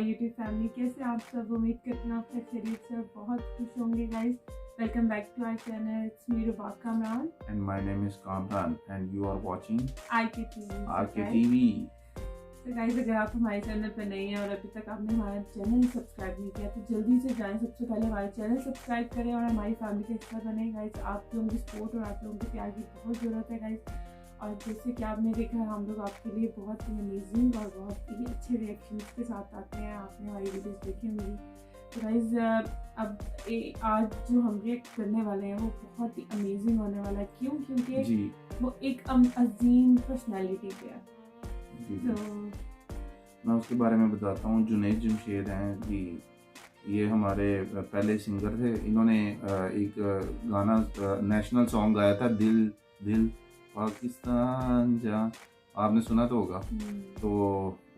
My YouTube family. कैसे आप सब? उम्मीद करती हूँ आप सब खैरियत से और बहुत खुश होंगे guys. Welcome back to our channel. It's me रुबाक Kamran and my name is Kamran and you are watching RK TV। RKTV। तो गाइस अगर आप हमारे चैनल पर नए हैं और अभी तक आपने हमारा चैनल सब्सक्राइब नहीं किया तो जल्दी से जाएं, सबसे पहले हमारे चैनल सब्सक्राइब करें और हमारी फैमिली का हिस्सा बने गाइस। आप लोगों की सपोर्ट और आप लोगों के प्यार की बहुत ज़रूरत है गाइस। और जैसे कि आपने देखा हम लोग आपके लिए बहुत ही अमेजिंग और बहुत ही अच्छे रिएक्शंस के साथ आते हैं। आपने हमारी वीडियोस देखी होंगी। तो गाइस अब आज जो हम रिएक्ट करने वाले हैं वो बहुत ही अमेजिंग होने वाला है। क्यों? क्योंकि वो एक अजीम पर्सनैलिटी पे है। तो मैं उसके बारे में बताता हूँ। जुनैद जमशेद हैं जी, ये हमारे पहले सिंगर थे। इन्होंने एक गाना नेशनल सॉन्ग गाया था, दिल दिल पाकिस्तान जा, आपने सुना तो होगा। तो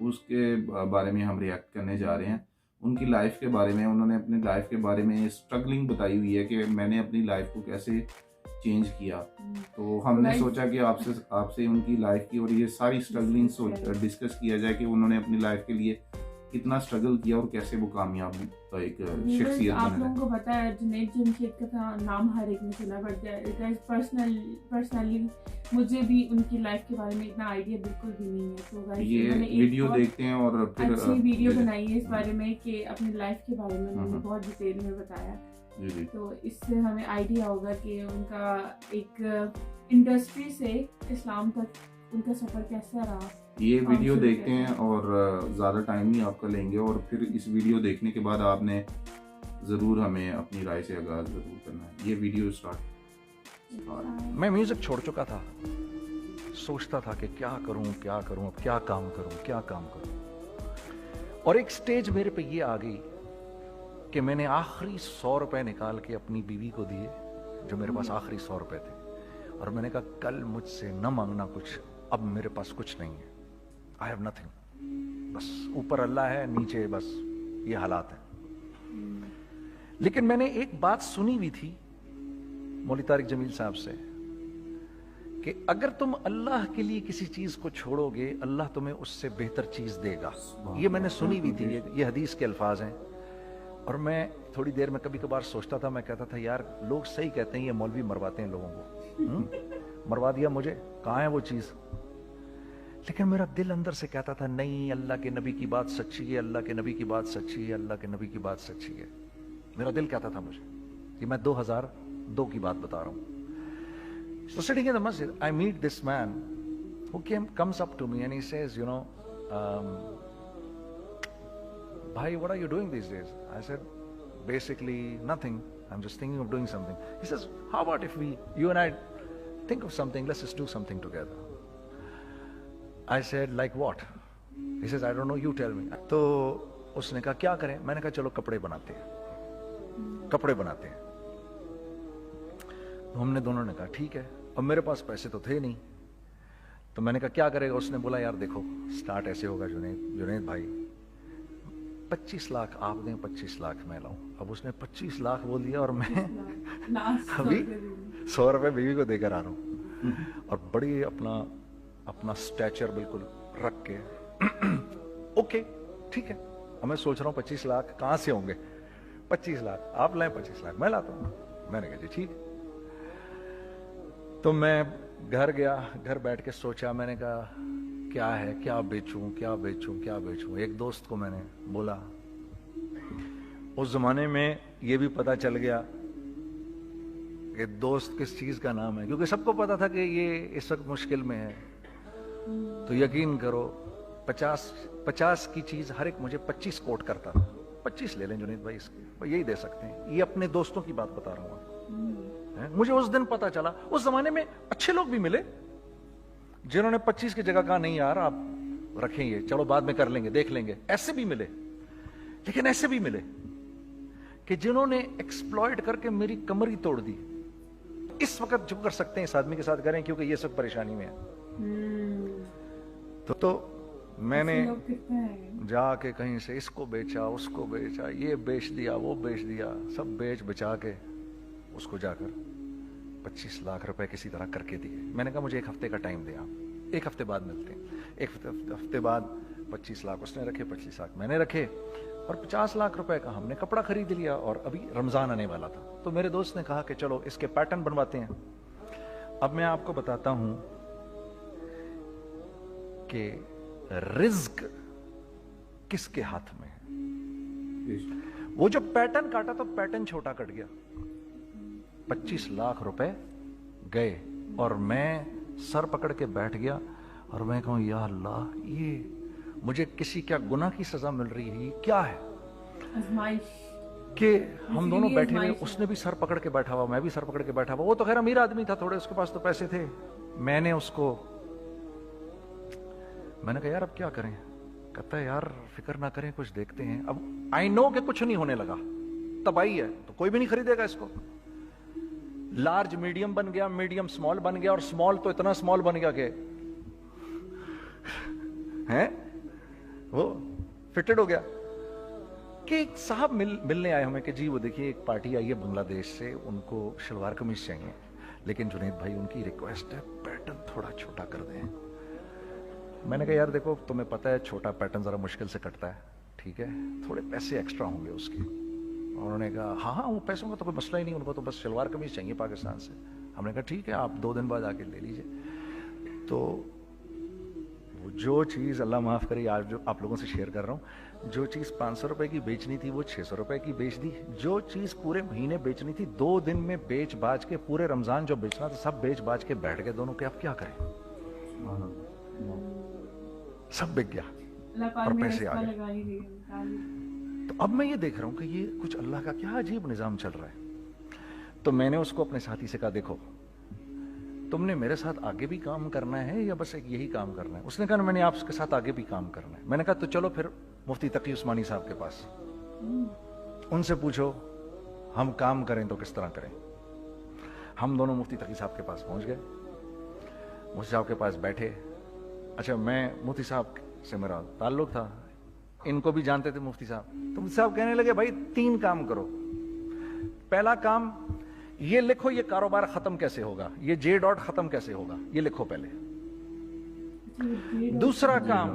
उसके बारे में हम रिएक्ट करने जा रहे हैं। उनकी लाइफ के बारे में, उन्होंने अपनी लाइफ के बारे में स्ट्रगलिंग बताई हुई है कि मैंने अपनी लाइफ को कैसे चेंज किया। तो हमने सोचा कि आपसे उनकी लाइफ की और ये सारी स्ट्रगलिंग डिस्कस किया जाए कि उन्होंने अपनी लाइफ के लिए कितना स्ट्रगल किया और कैसे वो कामयाब का एक शख्सियत आप लोगों को पता है जुनैद जमशेद का नाम हर एक ने सुना, बट पर्सनली मुझे भी उनकी लाइफ के बारे में इतना आइडिया बिल्कुल भी नहीं है। तो गाइस ये वीडियो देखते हैं और फिर अच्छी वीडियो बनाई है इस बारे में कि अपनी लाइफ के बारे में उन्होंने बहुत डिटेल में बताया। तो इससे हमें आइडिया होगा कि उनका एक इंडस्ट्री से इस्लाम तक उनका सफर कैसा रहा। ये वीडियो देखते हैं और ज़्यादा टाइम नहीं आपका लेंगे और फिर इस वीडियो देखने के बाद आपने ज़रूर हमें अपनी राय से आगाज़ ज़रूर करना है। ये वीडियो स्टार्ट। मैं म्यूज़िक छोड़ चुका था, सोचता था कि क्या करूं, अब क्या काम करूं। और एक स्टेज मेरे पे ये आ गई कि मैंने आखिरी 100 रुपए निकाल के अपनी बीवी को दिए, जो मेरे पास आखिरी 100 रुपए थे। और मैंने कहा कल मुझसे न मांगना कुछ, अब मेरे पास कुछ नहीं है, आई हैव नथिंग। बस ऊपर अल्लाह है, नीचे बस ये हालात है। लेकिन मैंने एक बात सुनी हुई थी मौलवी तारिक जमील साहब से कि अगर तुम अल्लाह के लिए किसी चीज को छोड़ोगे, अल्लाह तुम्हें उससे बेहतर चीज देगा। ये मैंने सुनी हुई थी, ये हदीस के अल्फाज हैं। और मैं थोड़ी देर में कभी कभार सोचता था, मैं कहता था यार लोग सही कहते हैं, ये मौलवी मरवाते हैं लोगों को। मरवा दिया मुझे, कहाँ है वो चीज? लेकिन मेरा दिल अंदर से कहता था नहीं, अल्लाह के नबी की बात सच्ची है, अल्लाह के नबी की बात सच्ची है, अल्लाह के नबी की बात सच्ची है। मेरा दिल कहता था मुझे कि मैं 2002 की बात बता रहा हूँ। So sitting in the masjid, I meet this man who comes up to me and he says, you know, bhai, what are you doing these days? I said, basically nothing. I'm just thinking of doing something. He says, how about if you and I think of something, let's just do something together. I said, like what? He says, I don't know, you tell me. तो उसने कहा क्या करें? मैंने कहा चलो कपड़े बनाते हैं। तो हमने दोनों ने कहा ठीक है। अब मेरे पास पैसे तो थे नहीं, तो मैंने कहा क्या करेगा? उसने बोला यार देखो स्टार्ट ऐसे होगा जुनैद भाई, 25 लाख आप दें, 25 लाख मैं लाऊं। अब उसने 25 लाख बोल दिया और मैं अभी 100 रुपए बीवी को देकर आ रहा हूँ और बड़ी अपना स्टैचर बिल्कुल रख के ओके ठीक है। अब मैं सोच रहा हूँ 25 लाख कहाँ से होंगे? 25 लाख आप लाएं, 25 लाख मैं लाता हूँ। मैंने कहा जी ठीक है। तो मैं घर गया, घर बैठ के सोचा, मैंने कहा क्या है, क्या बेचूं। एक दोस्त को मैंने बोला। उस जमाने में ये भी पता चल गया कि दोस्त किस चीज का नाम है, क्योंकि सबको पता था कि ये इस वक्त मुश्किल में है। तो यकीन करो 50 की चीज हर एक मुझे 25 कोट करता था। 25 ले लें जुनैद भाई, इसके यही दे सकते हैं। ये अपने दोस्तों की बात बता रहा हूँ। मुझे उस दिन पता चला, उस जमाने में अच्छे लोग भी मिले जिन्होंने 25 की जगह कहा नहीं यार आप रखें ये, चलो बाद में कर लेंगे, देख लेंगे। ऐसे भी मिले, लेकिन ऐसे भी मिले कि जिन्होंने एक्सप्लॉइट करके मेरी कमर ही तोड़ दी। इस वक्त जो कर सकते हैं इस आदमी के साथ करें, क्योंकि ये सब परेशानी में है। तो मैंने जाके कहीं से इसको बेचा, उसको बेचा, ये बेच दिया, वो बेच दिया, सब बेच बचा के उसको जाकर 25 लाख रुपए किसी तरह करके दिए। मैंने कहा मुझे 1 हफ्ते का टाइम दे, आप 1 हफ्ते बाद मिलते हैं। 1 हफ्ते बाद 25 लाख उसने रखे, 25 लाख मैंने रखे, और 50 लाख रुपए का हमने कपड़ा खरीद लिया, और अभी रमजान आने वाला था। तो मेरे दोस्त ने कहा कि चलो इसके पैटर्न बनवाते हैं। अब मैं आपको बताता हूं कि रिज्क किसके हाथ में है। वो जो पैटर्न काटा तो पैटर्न छोटा कट गया, 25 लाख रुपए गए, और मैं सर पकड़ के बैठ गया और मैं कहूं या अल्लाह, ये मुझे किसी क्या गुनाह की सजा मिल रही है, ये क्या है कि हम दोनों बैठे हुए, उसने भी सर पकड़ के बैठा हुआ, मैं भी सर पकड़ के बैठा हुआ। वो तो खैर अमीर आदमी था थोड़े, उसके पास तो पैसे थे। मैंने कहा यार अब क्या करें? कहता है यार फिक्र ना करें, कुछ देखते हैं। अब आई नो कि कुछ नहीं होने लगा, तबाही है, तो कोई भी नहीं खरीदेगा इसको। लार्ज मीडियम बन गया, मीडियम स्मॉल बन गया, और स्मॉल तो इतना स्मॉल बन गया कि हैं वो फिटेड हो गया। कि एक साहब मिलने आए हमें कि जी वो देखिए एक पार्टी आई है बांग्लादेश से, उनको शलवार कमीज चाहिए, लेकिन जुनैद भाई उनकी रिक्वेस्ट है पैटर्न थोड़ा छोटा कर दें। मैंने कहा यार देखो तुम्हें पता है छोटा पैटर्न जरा मुश्किल से कटता है, ठीक है, थोड़े पैसे एक्स्ट्रा होंगे उसके। उन्होंने कहा हाँ वो पैसों का तो कोई मसला ही नहीं, उनको तो बस शलवार कमीज चाहिए पाकिस्तान से। हमने कहा ठीक है आप 2 दिन बाद आके ले लीजिए। तो वो जो चीज़ अल्लाह माफ़ करे आज जो आप लोगों से शेयर कर रहा हूँ, जो चीज़ 500 रुपए की बेचनी थी वो 600 रुपए की बेच दी। जो चीज़ पूरे महीने बेचनी थी 2 दिन में बेच बाज के, पूरे रमज़ान जो बेचना था सब बेच बाज के बैठ गए दोनों के। अब क्या करें, सब बिक गया और पैसे आ गए। तो अब मैं ये देख रहा हूं कि ये कुछ अल्लाह का क्या अजीब निजाम चल रहा है। तो मैंने उसको अपने साथी से कहा देखो तुमने मेरे साथ आगे भी काम करना है या बस एक यही काम करना है? उसने कहा मैंने आपके साथ आगे भी काम करना है। मैंने कहा तो चलो फिर मुफ्ती तकी उस्मानी साहब के पास, उनसे पूछो हम काम करें तो किस तरह करें। हम दोनों मुफ्ती तकी साहब के पास पहुंच गए, मुफ्ती साहब के पास बैठे। अच्छा मैं मुफ्ती साहब से मेरा ताल्लुक था, इनको भी जानते थे मुफ्ती साहब। तो मुफ्ती साहब कहने लगे भाई 3 काम करो। पहला काम ये लिखो ये कारोबार खत्म कैसे होगा, ये जे डॉट खत्म कैसे होगा, ये लिखो पहले। दूसरा काम,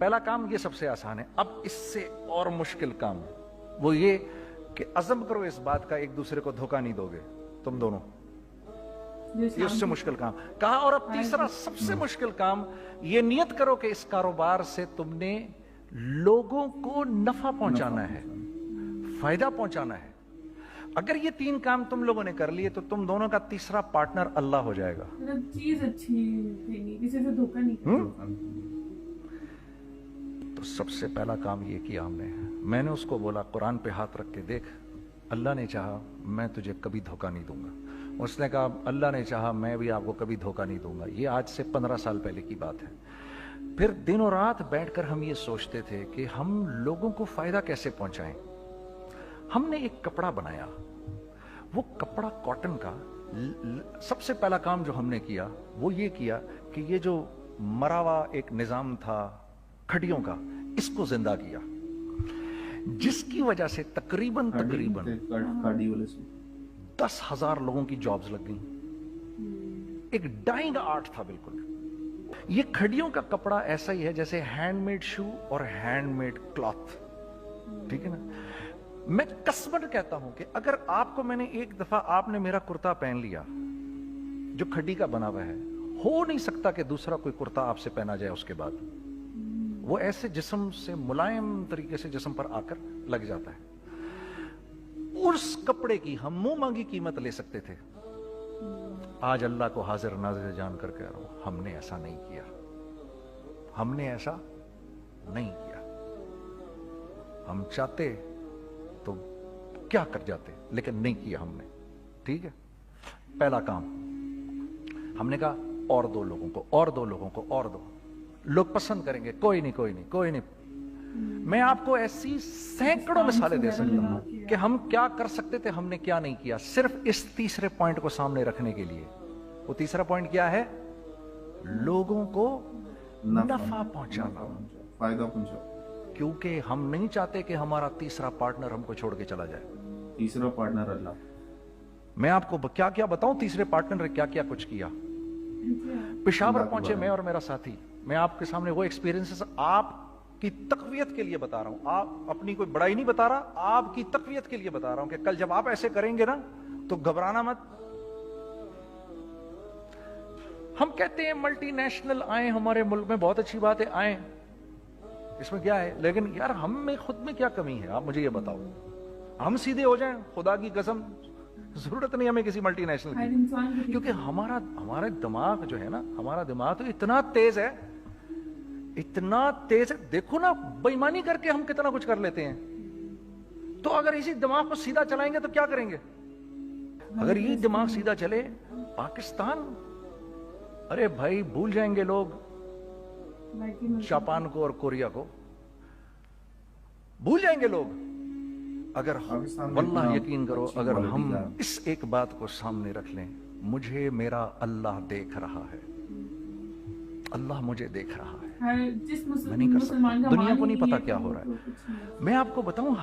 पहला काम ये सबसे आसान है, अब इससे और मुश्किल काम वो ये कि अज़म करो इस बात का एक दूसरे को धोखा नहीं दोगे तुम दोनों, ये उससे मुश्किल काम कहा। और अब तीसरा सबसे मुश्किल काम, ये नियत करो कि इस कारोबार से तुमने लोगों को नफा पहुंचाना है, फायदा पहुंचाना है। अगर ये 3 काम तुम लोगों ने कर लिए तो तुम दोनों का तीसरा पार्टनर अल्लाह हो जाएगा। चीज अच्छी देनी, किसी से धोखा नहीं करना। तो सबसे पहला काम ये किया हमने, मैंने उसको बोला कुरान पे हाथ रख के देख, अल्लाह ने चाहा मैं तुझे कभी धोखा नहीं दूंगा। उसने कहा अल्लाह ने चाहा मैं भी आपको कभी धोखा नहीं दूंगा। ये आज से 15 साल पहले की बात है। फिर दिन और रात बैठकर हम ये सोचते थे कि हम लोगों को फायदा कैसे पहुंचाएं। हमने एक कपड़ा बनाया, वो कपड़ा कॉटन का। सबसे पहला काम जो हमने किया वो ये किया कि ये जो मरा हुआ एक निजाम था खड़ियों का, इसको जिंदा किया, जिसकी वजह से तकरीबन 10,000 लोगों की जॉब्स लग गई। एक डाइंग आर्ट था बिल्कुल। ये खड़ियों का कपड़ा ऐसा ही है जैसे हैंडमेड शू और हैंडमेड क्लॉथ, ठीक है ना। मैं कसमन कहता हूं कि अगर आपको मैंने एक दफा आपने मेरा कुर्ता पहन लिया जो खड्डी का बना हुआ है, हो नहीं सकता कि दूसरा कोई कुर्ता आपसे पहना जाए उसके बाद। वो ऐसे जिस्म से मुलायम तरीके से जिस्म पर आकर लग जाता है। उस कपड़े की हम मुंह मांगी कीमत ले सकते थे। आज अल्लाह को हाजिर नाज़िर जानकर कह रहा हूं, हमने ऐसा नहीं किया, हमने ऐसा नहीं किया। हम चाहते तो क्या कर जाते, लेकिन नहीं किया हमने, ठीक है। पहला काम हमने कहा और 2 लोगों को, और 2 लोगों को, और 2 लोग पसंद करेंगे, कोई नहीं कोई नहीं कोई नहीं। मैं आपको ऐसी सैकड़ों मिसालें दे सकता हूं कि हम क्या कर सकते थे, हमने क्या नहीं किया, सिर्फ इस तीसरे पॉइंट को सामने रखने के लिए। वो तीसरा पॉइंट क्या है? लोगों को नफा पहुंचाना, फायदा पहुंचाओ। क्योंकि हम नहीं चाहते कि हमारा तीसरा पार्टनर हमको छोड़ के चला जाए। तीसरा पार्टनर अल्लाह। मैं आपको क्या क्या बताऊं, तीसरे पार्टनर ने क्या क्या कुछ किया। पेशावर पहुंचे मैं और मेरा साथी, मैं आपके सामने वो एक्सपीरियंसेस आपकी तकवीयत के लिए बता रहा हूं, आप अपनी कोई बड़ाई नहीं बता रहा, आपकी तकवीयत के लिए बता रहा हूं कि कल जब आप ऐसे करेंगे ना तो घबराना मत। हम कहते हैं मल्टीनेशनल आए हमारे मुल्क में, बहुत अच्छी बात है, आए, इसमें क्या है, लेकिन यार हम में खुद में क्या कमी है, आप मुझे ये बताओ। हम सीधे हो जाएं, खुदा की कसम जरूरत नहीं हमें किसी मल्टीनेशनल हर की, इंसान की क्योंकि हमारा दिमाग जो है ना, हमारा दिमाग तो इतना तेज है, इतना तेज है। देखो ना, बेईमानी करके हम कितना कुछ कर लेते हैं। तो अगर इसी दिमाग को सीधा चलाएंगे तो क्या करेंगे? अगर ये दिमाग सीधा चले, पाकिस्तान, अरे भाई भूल जाएंगे लोग जापान को और कोरिया को, भूल जाएंगे लोग। अगर वल्लाह यकीन करो, अगर हम इस एक बात को सामने रख लें, मुझे मेरा अल्लाह देख रहा है, अल्लाह मुझे देख रहा है, मैं नहीं कर सकता, दुनिया को नहीं पता क्या हो रहा है। मैं आपको बताऊं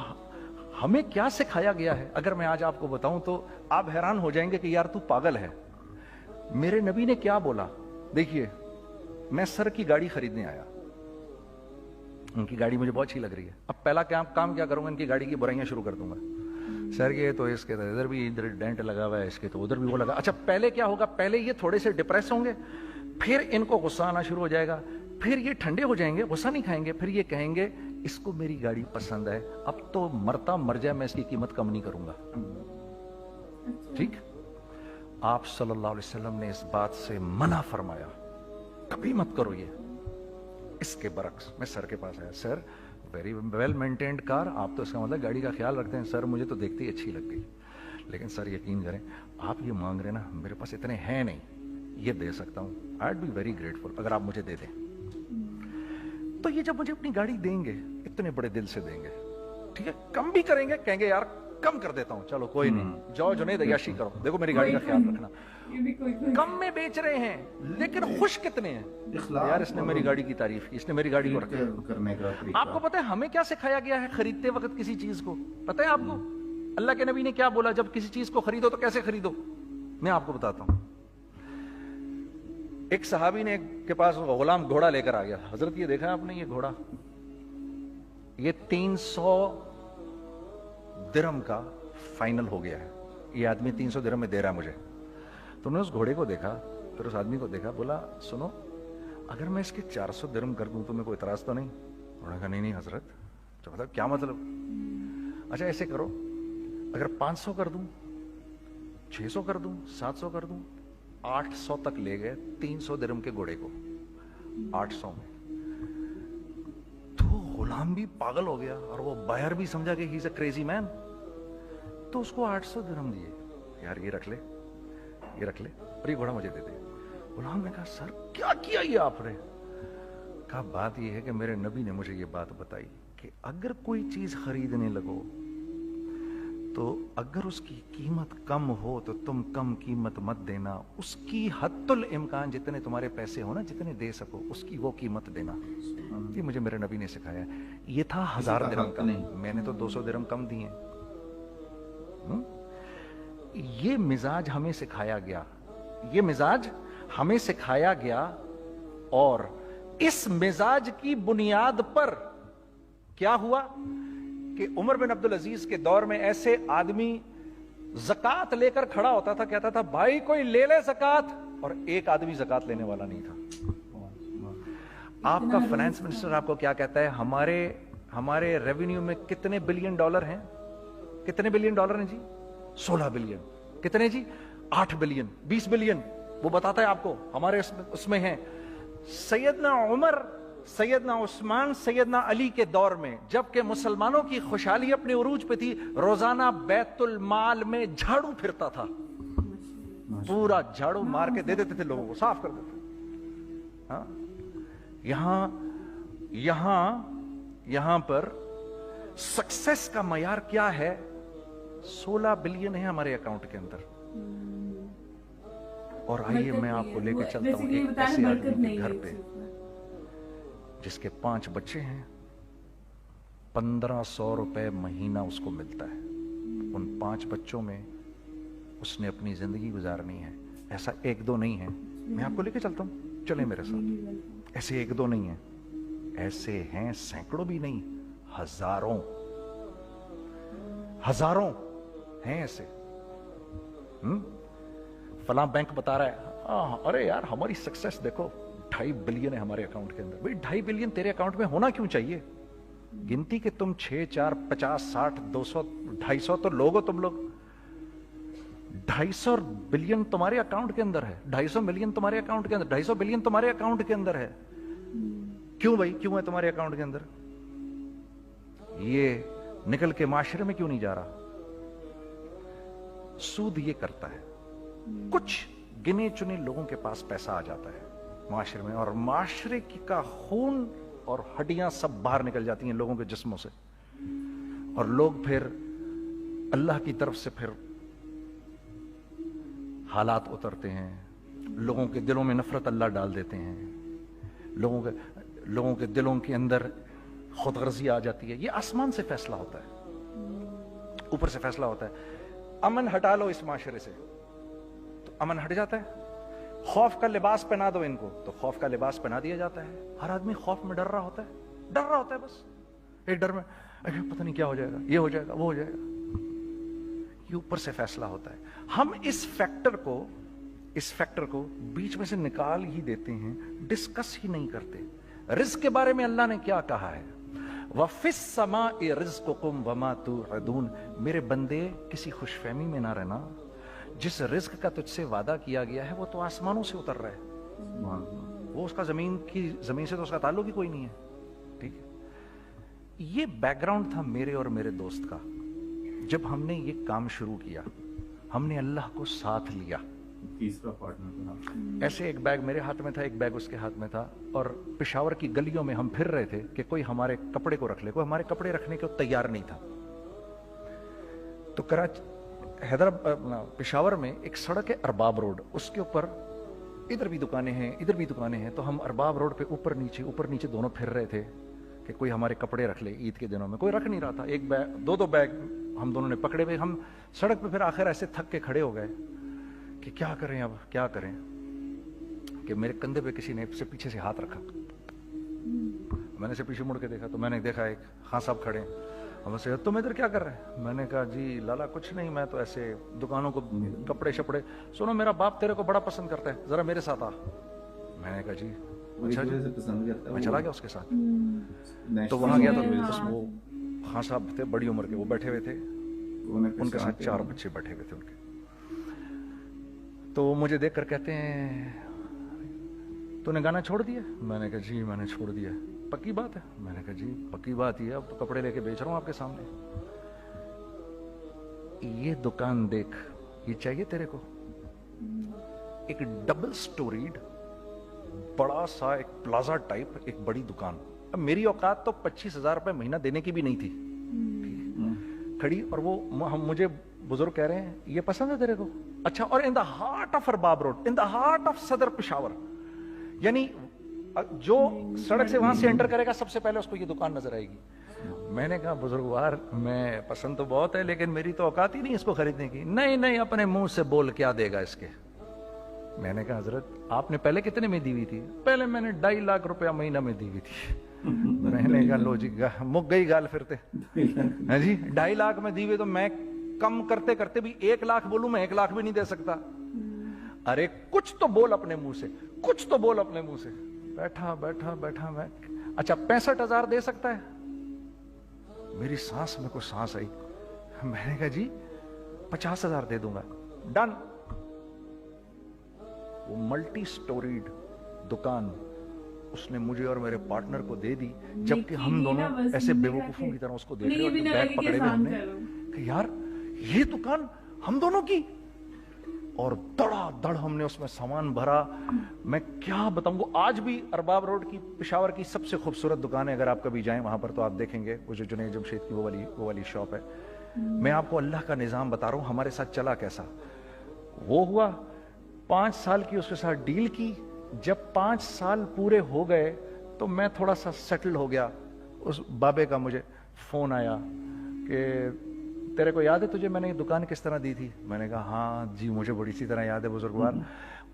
हमें क्या सिखाया गया है, अगर मैं आज आपको बताऊं तो आप हैरान हो जाएंगे कि यार तू पागल है। मेरे नबी ने क्या बोला? देखिए, मैं सर की गाड़ी खरीदने आया, उनकी गाड़ी मुझे बहुत अच्छी लग रही है। अब पहला काम क्या करूंगा, इनकी गाड़ी की बुराइयां शुरू कर दूंगा। सर ये तो इसके तो इधर भी इधर डेंट लगा हुआ है, इसके तो उधर भी वो लगा। अच्छा, पहले क्या होगा, पहले ये थोड़े से डिप्रेस होंगे, फिर इनको गुस्सा आना शुरू हो जाएगा, फिर ये ठंडे हो जाएंगे, गुस्सा नहीं खाएंगे, फिर ये कहेंगे इसको मेरी गाड़ी पसंद है, अब तो मरता मर जाए मैं इसकी कीमत कम नहीं करूंगा। ठीक, आप सल्लल्लाहु अलैहि वसल्लम ने इस बात से मना फरमाया, कभी मत करो ये। इसके बरक्स मैं सर के पास आया, sir very well maintained car, आप तो इसका मतलब गाड़ी का ख्याल रखते हैं। सर मुझे तो देखते ही अच्छी लग गई, लेकिन सर यकीन करें आप ये मांग रहे ना, मेरे पास इतने हैं नहीं, ये दे सकता हूं, I would be very grateful अगर आप मुझे दे दें। तो ये जब मुझे अपनी गाड़ी देंगे, इतने बड़े दिल से देंगे, ठीक है, कम भी करेंगे, कहेंगे यार कम कर देता हूं, चलो कोई नहीं, जाओ जुनैद अय्याशी करो, देखो मेरी गाड़ी का ख्याल रखना। कम में बेच रहे हैं, लेकिन खुश कितने हैं यार, इसने मेरी गाड़ी की तारीफ की, इसने मेरी गाड़ी को रखा करने का तरीका। आपको पता है हमें क्या सिखाया गया है खरीदते वक्त किसी चीज को? पता है आपको अल्लाह के नबी ने क्या बोला, जब किसी चीज को खरीदो तो कैसे खरीदो? मैं आपको बताता हूं। एक सहाबी ने के पास गुलाम घोड़ा लेकर आ गया, हजरत ये देखा आपने, ये घोड़ा ये 300 दिरहम का फाइनल हो गया है, ये आदमी 300 दिरहम में दे रहा है मुझे। तो उन्होंने उस घोड़े को देखा, फिर उस आदमी को देखा, बोला सुनो अगर मैं इसके 400 दिरहम कर दूं तो मैं कोई इतराज तो नहीं? उन्होंने कहा नहीं नहीं हजरत। तो मतलब क्या मतलब? अच्छा ऐसे करो, अगर 500 कर दूं, 600 कर दूं, 700 कर दूं, 800 तक ले गए 300 दिरहम के घोड़े को, 800 में। तो गुलाम भी पागल हो गया और वो बायर भी समझा कि he is a crazy man, तो उसको 800 दिरहम दिए, यार ये रख ले, ये रख ले, और ये घोड़ा मुझे दे दे। गुलाम ने कहा सर क्या किया ये आपने? कहा बात ये है कि मेरे नबी ने मुझे ये बात बताई कि अगर कोई चीज खरीदने लगो तो अगर उसकी कीमत कम हो तो तुम कम कीमत मत देना, उसकी हद्दुल इम्कान जितने तुम्हारे पैसे हो ना, जितने दे सको उसकी वो कीमत देना। ये मुझे मेरे नबी ने सिखाया। ये था 1000 दिरहम का, मैंने तो 200 दिरहम कम दिए। ये मिजाज हमें सिखाया गया, ये मिजाज हमें सिखाया गया, और इस मिजाज की बुनियाद पर क्या हुआ कि उमर बिन अब्दुल अजीज के दौर में ऐसे आदमी ज़कात लेकर खड़ा होता था, कहता था भाई कोई ले ले ज़कात, और एक आदमी ज़कात लेने वाला नहीं था। आपका फाइनेंस मिनिस्टर आपको क्या कहता है, हमारे रेवेन्यू में कितने बिलियन डॉलर हैं? कितने बिलियन डॉलर हैं जी? 16 बिलियन। कितने जी? 8 बिलियन, 20 बिलियन, वो बताता है आपको हमारे उसमें है। सैयदना उमर, सैयदना उस्मान, सैयदना अली के दौर में, जबकि मुसलमानों की खुशहाली अपने उरूज पे थी, रोजाना बैतुल माल में झाड़ू फिरता था, पूरा झाड़ू मार के दे देते थे लोगों को, साफ कर देते। हाँ? यहां पर सक्सेस का मयार क्या है? 16 बिलियन है हमारे अकाउंट के अंदर। और आइए मैं आपको लेकर चलता हूं एक ऐसे आदमी के घर पे जिसके 5 बच्चे हैं, 1500 रुपए महीना उसको मिलता है। उन 5 बच्चों में उसने अपनी जिंदगी गुजारनी है। ऐसा 1-2 नहीं है, मैं आपको लेकर चलता हूं, चले मेरे साथ। ऐसे एक दो नहीं है, ऐसे हैं सैकड़ों भी नहीं, हजारों हजारों हैं ऐसे। फलां बैंक बता रहा है अरे यार हमारी सक्सेस देखो 2.5 बिलियन है हमारे अकाउंट के अंदर। भाई 2.5 बिलियन तेरे अकाउंट में होना क्यों चाहिए? गिनती के तुम 6, 4, 50, 60, 200, 250 तो लोग हो तुम लोग। 250 बिलियन तुम्हारे अकाउंट के अंदर है, 250 मिलियन तुम्हारे अकाउंट के अंदर, 250 बिलियन तुम्हारे अकाउंट के अंदर है। क्यों भाई, क्यों है तुम्हारे अकाउंट के अंदर? ये निकल के माशरे में क्यों नहीं जा रहा? सूद ये करता है, कुछ गिने चुने लोगों के पास पैसा आ जाता है माशरे में, और माशरे का खून और हड्डियां सब बाहर निकल जाती हैं लोगों के जिस्मों से, और लोग फिर अल्लाह की तरफ से फिर हालात उतरते हैं, लोगों के दिलों में नफरत अल्लाह डाल देते हैं, लोगों के दिलों के अंदर खुदगर्जी आ जाती है। ये आसमान से फैसला होता है, ऊपर से फैसला होता है। अमन हटा लो इस माशरे से तो अमन हट जाता है। खौफ का लिबास पहना दो इनको तो खौफ का लिबास पहना दिया जाता है। हर आदमी खौफ में डर रहा होता है, डर रहा होता है बस एक डर में, अरे पता नहीं क्या हो जाएगा, ये हो जाएगा, वो हो जाएगा। ये ऊपर से फैसला होता है। हम इस फैक्टर को बीच में से निकाल ही देते हैं, डिस्कस ही नहीं करते। रिज्क के बारे में अल्लाह ने क्या कहा है? वफिस समाई रिज़्कुकुम वमा तुअदून। मेरे बंदे किसी खुशफहमी में ना रहना, जिस रिज्क का तुझसे वादा किया गया है वो तो आसमानों से उतर रहा है, वो उसका जमीन से तो उसका ताल्लुक ही कोई नहीं है। ठीक है, ये बैकग्राउंड था मेरे और मेरे दोस्त का। जब हमने ये काम शुरू किया, हमने अल्लाह को साथ लिया। तीसरा पार्टनर था। ऐसे एक बैग मेरे हाथ में था, एक बैग उसके हाथ में था, और पेशावर की गलियों में हम फिर रहे थे कि कोई हमारे कपड़े को रख ले। कोई हमारे कपड़े रखने को तैयार नहीं था। तो हैदराबाद पेशावर में एक सड़क है अरबाब रोड, उसके ऊपर इधर भी दुकानें हैं, इधर भी दुकानें हैं। तो हम अरबाब रोड पे ऊपर नीचे दोनों फिर रहे थे कि कोई हमारे कपड़े रख ले। ईद के दिनों में कोई रख नहीं रहा था। एक बैग, दो बैग हम दोनों ने पकड़े हुए। हम सड़क पे फिर आखिर ऐसे थक के खड़े हो गए कि क्या करें, अब क्या करें, कि मेरे कंधे पे किसी ने से पीछे से हाथ रखा। मैंने से पीछे मुड़ के देखा तो मैंने देखा एक खां साहब खड़े हैं। हमसे तुम इधर क्या कर रहे हैं? मैंने कहा जी लाला कुछ नहीं, मैं तो ऐसे दुकानों को कपड़े शपड़े। सुनो मेरा बाप तेरे को बड़ा पसंद करता है, जरा मेरे साथ आ। मैंने कहा जी अच्छा जी। मैं चला गया उसके साथ। तो वहां गया तो वो खां साहब थे, बड़ी उम्र के, वो बैठे हुए थे, उनके साथ 4 बच्चे बैठे हुए थे उनके। तो मुझे देखकर कहते हैं तूने गाना छोड़ दिया? मैंने कहा जी मैंने छोड़ दिया। पक्की बात है? मैंने कहा जी पक्की बात ही है, अब तो कपड़े लेके बेच रहा हूं आपके सामने। ये दुकान देख, ये चाहिए तेरे को? एक डबल स्टोरीड बड़ा सा एक प्लाजा टाइप एक बड़ी दुकान। अब मेरी औकात तो 25,000 रुपए महीना देने की भी नहीं थी खड़ी, और वो मुझे बुजुर्ग कह रहे हैं ये पसंद है तेरे को? अच्छा, और in the heart of Arbab road, in the heart of सदर पेशावर, यानी जो सड़क से वहां से एंटर करेगा सबसे पहले उसको ये दुकान नजर आएगी। मैंने कहा बुजुर्गवार, मैं पसंद तो बहुत है लेकिन मेरी तो औकात ही नहीं इसको खरीदने की। नहीं अपने मुंह से बोल, क्या देगा इसके? मैंने कहा हजरत आपने पहले कितने में दी हुई थी? पहले मैंने 2.5 लाख रुपया महीना में दी हुई थी। मैंने कहा लो जी मुक गई गाल फिरते है जी। 2.5 लाख में दी हुई तो मैं कम करते करते भी 1 लाख बोलूं, मैं 1 लाख भी नहीं दे सकता। अरे कुछ तो बोल अपने मुंह से, कुछ तो बोल अपने मुंह से। बैठा मैं, अच्छा 65,000 दे सकता है? मेरी सांस में कुछ सांस आई। मैंने कहा जी 50,000 दे दूंगा, डन। वो मल्टी स्टोरीड दुकान उसने मुझे और मेरे पार्टनर को दे दी, जबकि हम दोनों ऐसे बेवकूफों की तरह उसको देख रहे हैं। बैग पकड़े हुए हमने कि यार ये दुकान हम दोनों की, और धड़ाधड़ हमने उसमें सामान भरा। मैं क्या बताऊं, आज भी अरबाब रोड की पेशावर की सबसे खूबसूरत दुकान है। अगर आप कभी जाएं वहां पर तो आप देखेंगे वो जो जुनैद जमशेद की वो वाली शॉप है। मैं आपको अल्लाह का निजाम बता रहा हूं हमारे साथ चला कैसा। वो हुआ 5 साल की उसके साथ डील की। जब 5 साल पूरे हो गए तो मैं थोड़ा सा सेटल हो गया। उस बाबे का मुझे फोन आया कि तेरे को याद है तुझे मैंने ये दुकान किस तरह दी थी? मैंने कहा हाँ जी मुझे बड़ी सी तरह याद है बुजुर्गवार।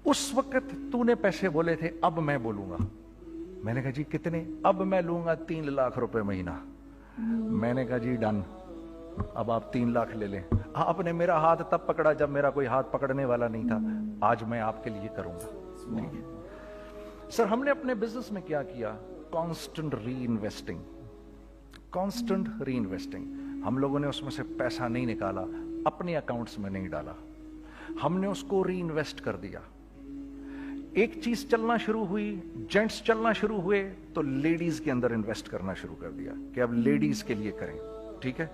उस वक्त तूने पैसे बोले थे, अब मैं बोलूंगा। मैंने कहा जी कितने? अब मैं लूंगा 3 लाख रुपए महीना। मैंने कहा जी डन, अब आप 3 लाख ले लें। आपने मेरा हाथ तब पकड़ा जब मेरा कोई हाथ पकड़ने वाला नहीं था, आज मैं आपके लिए करूंगा। ठीक है सर, हमने अपने बिजनेस में क्या किया? कांस्टेंट री इन्वेस्टिंग, कांस्टेंट री इन्वेस्टिंग। हम लोगों ने उसमें से पैसा नहीं निकाला, अपने अकाउंट्स में नहीं डाला, हमने उसको री इन्वेस्ट कर दिया। एक चीज चलना शुरू हुई, जेंट्स चलना शुरू हुए, तो लेडीज के अंदर इन्वेस्ट करना शुरू कर दिया कि अब लेडीज के लिए करें। ठीक है,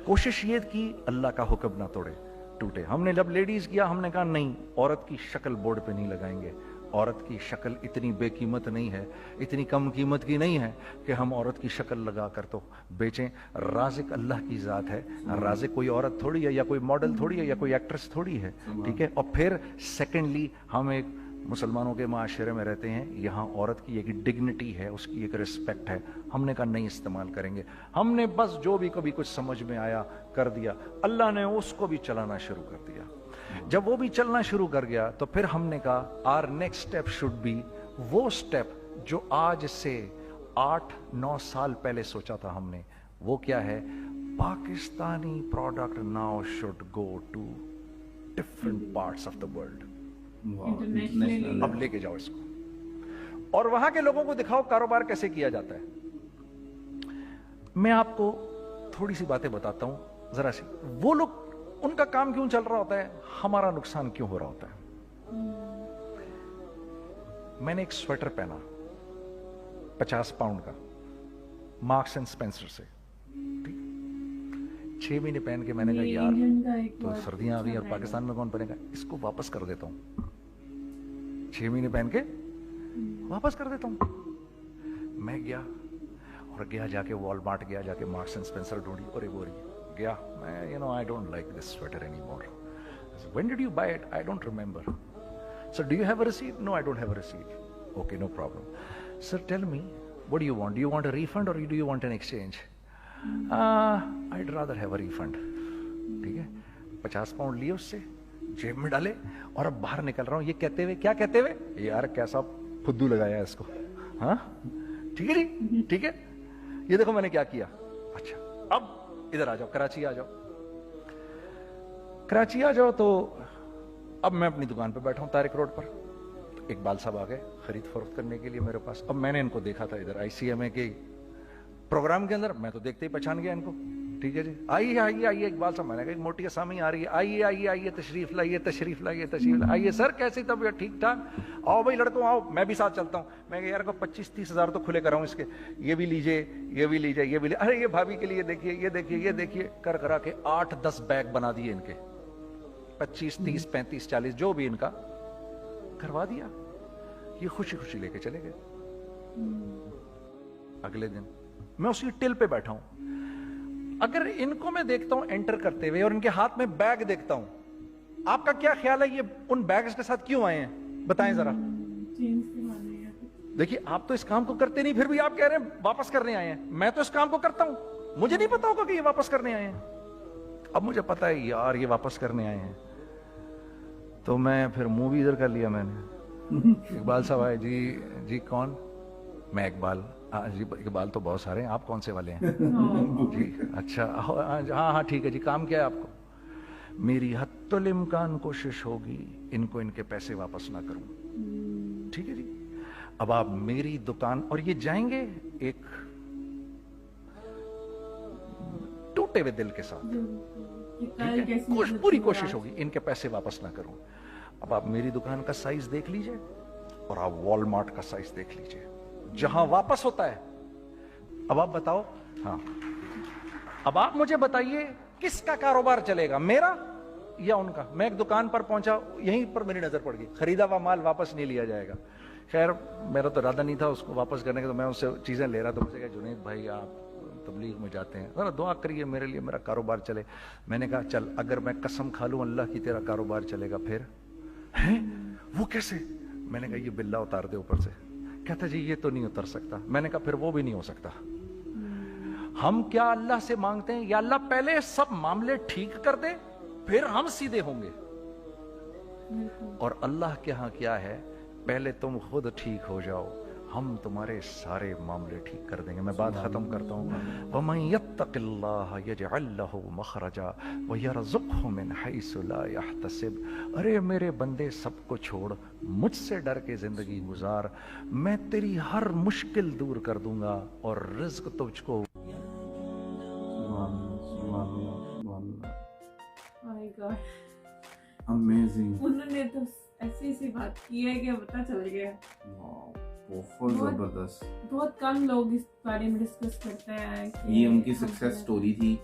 कोशिश ये की अल्लाह का हुक्म ना तोड़े टूटे। हमने जब लेडीज किया, हमने कहा नहीं, औरत की शक्ल बोर्ड पे नहीं लगाएंगे, औरत की शक्ल इतनी बेकीमत नहीं है, इतनी कम कीमत की नहीं है कि हम औरत की शक्ल लगा कर तो बेचें। राज़िक अल्लाह की ज़ात है, राज़िक कोई औरत थोड़ी है, या कोई मॉडल थोड़ी है, या कोई एक्ट्रेस थोड़ी है। ठीक है, और फिर सेकेंडली हम एक मुसलमानों के माशरे में रहते हैं, यहाँ औरत की एक डिग्निटी है, उसकी एक रिस्पेक्ट है। हमने कहा नहीं इस्तेमाल करेंगे, हमने बस जो भी कभी कुछ समझ में आया कर दिया। अल्लाह ने उसको भी चलाना शुरू कर दिया। जब वो भी चलना शुरू कर गया तो फिर हमने कहा are next step should be वो स्टेप जो आज से 8-9 साल पहले सोचा था हमने। वो क्या है? Pakistani product now should go to different parts of the world. अब लेके जाओ इसको और वहां के लोगों को दिखाओ कारोबार कैसे किया जाता है। मैं आपको थोड़ी सी बातें बताता हूं जरा सी। वो लोग, उनका काम क्यों चल रहा होता है, हमारा नुकसान क्यों हो रहा होता है। मैंने एक स्वेटर पहना 50 पाउंड का, मार्क्स एंड स्पेंसर से। 6 महीने पहन के मैंने कहा यार तो सर्दियां आ गई और पाकिस्तान में कौन पहनेगा, इसको वापस कर देता हूं। 6 महीने पहन के वापस कर देता हूं। मैं गया और जाके वॉलमार्ट गया, जाके मार्क्स एंड स्पेंसर ढूंढी और एक बोरी गया। मैं I don't like this sweater anymore. When did you buy it? I don't remember. Sir, do you have a receipt? No, I don't have a receipt. Okay, no problem. Sir, tell me, what do you want? Do you want a refund or do you want an exchange? I'd rather have a refund. ठीक है, 50 pound लिए उससे, जेब में डाले और अब बाहर निकल रहा हूं ये कहते हुए, क्या कहते हुए, यार कैसा फुद्दू लगाया है इसको। हाँ ठीक है जी, ठीक है, ये देखो मैंने क्या किया। अच्छा अब इधर आ जाओ, कराची आ जाओ। कराची आ जाओ तो अब मैं अपनी दुकान पे बैठा हूं तारिक रोड पर। तो इकबाल साहब आ गए खरीद फरोख्त करने के लिए मेरे पास। अब मैंने इनको देखा था इधर ICMA के प्रोग्राम के अंदर, मैं तो देखते ही पहचान गया इनको। ठीक है जी, आइए आइए आइए इकबाल साहब। मैंने कहा मोटी असामी आ रही है, आइए आइए आइए, तशरीफ लाइए तशरीफ लाइए तशरीफ लाइए। आइए सर, कैसी तबीयत? ठीक ठाक। आओ भाई लड़कों आओ, मैं भी साथ चलता हूँ। मैं कहा यार को 25-30 हज़ार तो खुले कराऊं इसके, ये भी लीजिए ये भी लीजिए ये भी लीजिए। अरे ये भाभी के लिए देखिए ये देखिए ये देखिए, कर करा के 8-10 बैग बना दिए इनके, 25, 30, 35, 40 जो भी इनका करवा दिया। ये खुशी खुशी लेके चले गए। अगले दिन मैं उसी टिल पे बैठा हूं। अगर इनको मैं देखता हूं एंटर करते हुए और इनके हाथ में बैग देखता हूं, आपका क्या ख्याल है ये उन बैग्स के साथ क्यों आए हैं? बताएं जरा। देखिए आप तो इस काम को करते नहीं, फिर भी आप कह रहे हैं वापस करने आए हैं। मैं तो इस काम को करता हूं, मुझे नहीं पता होगा कि ये वापस करने आए हैं। अब मुझे पता है यार ये वापस करने आए हैं, तो मैं फिर मुंह भी इधर कर लिया मैंने। इकबाल साहब आए, जी कौन? मैं इकबाल। जी इकबाल तो बहुत सारे हैं, आप कौन से वाले हैं? जी अच्छा, हाँ हाँ ठीक है जी, काम क्या है आपको? मेरी हत्तुल इम्कान कोशिश होगी इनको इनके पैसे वापस ना करूं। ठीक है जी, अब आप मेरी दुकान, और ये जाएंगे एक टूटे हुए दिल के साथ, पूरी कोशिश होगी इनके पैसे वापस ना करूं। अब आप मेरी दुकान का साइज देख लीजिए और आप वॉलमार्ट का साइज देख लीजिए, जहां वापस होता है। अब आप बताओ, हाँ अब आप मुझे बताइए किसका कारोबार चलेगा, मेरा या उनका? मैं एक दुकान पर पहुंचा, यहीं पर मेरी नजर पड़ गई, खरीदा हुआ माल वापस नहीं लिया जाएगा। खैर मेरा तो इरादा नहीं था उसको वापस करने का, तो मैं उससे चीजें ले रहा था। मुझे कहा जुनैद भाई आप तबलीग में जाते हैं, जरा दुआ करिए मेरे लिए, मेरा कारोबार चले। मैंने कहा चल, अगर मैं कसम खा लूं अल्लाह की तेरा कारोबार चलेगा फिर? हैं वो कैसे? मैंने कहा ये बिल्ला उतार दे ऊपर से। कहता जी ये तो नहीं उतर सकता। मैंने कहा फिर वो भी नहीं हो सकता। हम क्या अल्लाह से मांगते हैं, या अल्लाह पहले सब मामले ठीक कर दे फिर हम सीधे होंगे, और अल्लाह के यहां क्या है, पहले तुम खुद ठीक हो जाओ, ہم تمہارے سارے معاملے ٹھیک کر دیں گے. میں بات ختم کرتا ہوں. وَمَن يَتَّقِ اللَّهَ يَجْعَل لَّهُ مَخْرَجًا وَيَرْزُقْهُ مِنْ حَيْثُ لَا يَحْتَسِبُ. ارے میرے بندے سب کو چھوڑ, مجھ سے ڈر کے زندگی گزار, میں تیری ہر مشکل دور کر دوں گا اور رزق تجھ کو. امیزنگ. انہوں نے تو ایسی سی بات کی ہے کہ پتہ چل گیا. بہت زبردست. بہت کم لوگ اس بارے میں ڈسکس کرتے ہیں. یہ ان کی سکسیس سٹوری تھی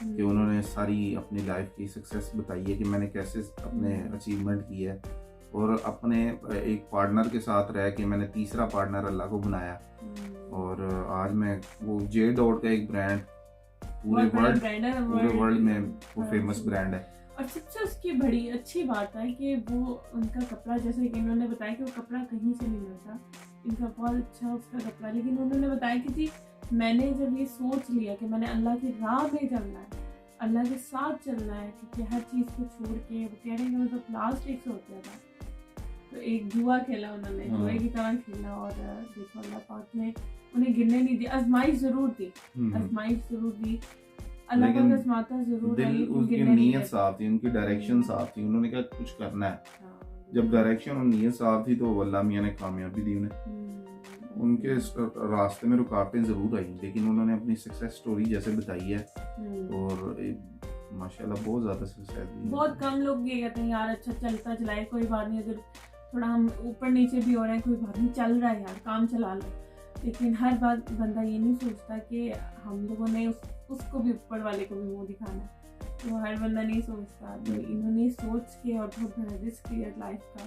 کہ انہوں نے ساری اپنی لائف کی سکسیس بتائی ہے کہ میں نے کیسے اپنے اچیومنٹ کی ہے, اور اپنے ایک پارٹنر کے ساتھ رہ کے میں نے تیسرا پارٹنر اللہ کو بنایا, اور آج میں وہ جے ڈاٹ کا ایک برانڈ پورے ورلڈ میں وہ فیمس برانڈ ہے. اور سب سے اس کی بڑی اچھی بات ہے کہ وہ ان کا کپڑا, جیسے کہ انہوں نے بتایا کہ وہ کپڑا کہیں سے نہیں ملتا, ان کا بہت اچھا اس کا کپڑا, لیکن انہوں نے بتایا کہ جی میں نے جب یہ سوچ لیا کہ میں نے اللہ کی راہ میں چلنا ہے, اللہ کے ساتھ چلنا ہے, کیونکہ ہر چیز کو چھوڑ کے وہ کہہ رہے ہیں کہ مطلب لاسٹ ایک سے ہوتا تھا تو ایک جوا کھیلا انہوں نے, جوئے کی طرح کھیلا, اور دیکھو اللہ پاک نے انہیں گرنے نہیں دیا. آزمائش ضرور دی, اللہ پاک آزماتا ضرور ہے, ان کی نیت صاف تھی, ان کی ڈائریکشن صاف تھی, انہوں نے کہا کچھ کرنا ہے. جب ڈائریکشن اور نیت صاف تھی تو اللہ میاں نے کامیابی دی انہیں. ان کے راستے میں رکاوٹیں ضرور آئی, لیکن انہوں نے اپنی سکسیس سٹوری جیسے بتائی ہے, اور ماشاءاللہ بہت زیادہ سکسیس دی. بہت کم لوگ یہ کہتے ہیں یار اچھا چلتا چلائے, کوئی بات نہیں, اگر تھوڑا ہم اوپر نیچے بھی ہو رہے ہیں کوئی بات نہیں, چل رہا ہے یار, کام چلا لو. لیکن ہر بات بندہ یہ نہیں سوچتا کہ ہم لوگوں نے اس کو بھی اوپر والے کو بھی منہ دکھانا ہے, تو ہر بندہ نہیں سوچتا. تو انہوں نے سوچ کے اور بہت بڑا رسک لیا لائف کا.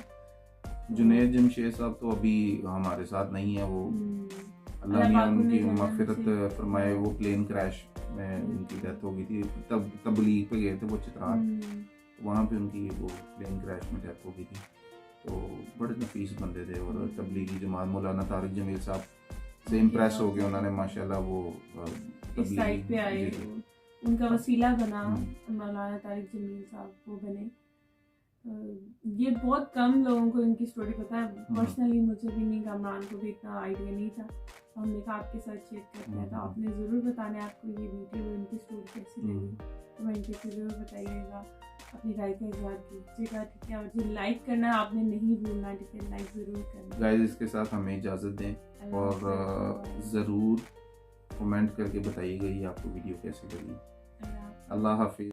جنید جمشید صاحب تو ابھی ہمارے ساتھ نہیں ہے, وہ اللہ میاں ان کی مغفرت فرمائے. وہ پلین کریش میں ان کی ڈیتھ ہو گئی تھی, تبلیغ پہ گئے تھے وہ چترال, وہاں پہ ان کی وہ پلین کریش میں ڈیتھ ہو گئی تھی. تو بڑے نفیس بندے تھے, اور تبلیغی جماعت مولانا طارق جمیل صاحب سے امپریس ہو گئے, انہوں نے ماشاءاللہ وہ اس سائٹ پہ آئے, ان کا وسیلہ بنا مولانا طارق جمیل صاحب وہ بنے. یہ بہت کم لوگوں کو ان کی سٹوری پتہ ہے. پرسنلی مجھے بھی نہیں, کامران کو بھی اتنا آئیڈیا نہیں تھا, ہم نے کہا آپ کے ساتھ شیئر کرتے ہیں, تو آپ نے ضرور بتانا ہے آپ کو یہ ویڈیو ان کی سٹوری کیسی لگی, کمنٹ کر کے ضرور بتائیے گا, اپنی رائے کا اظہار کیجیے گا, ٹھیک ہے. اور جو لائک کرنا ہے آپ نے نہیں بھولنا, ٹھیک ہے, لائک ضرور کرنا. گائز اس کے ساتھ ہمیں اجازت دیں, اور ضرور کمنٹ کر کے بتائیے گا یہ آپ کو ویڈیو کیسی لگی. اللہ حافظ.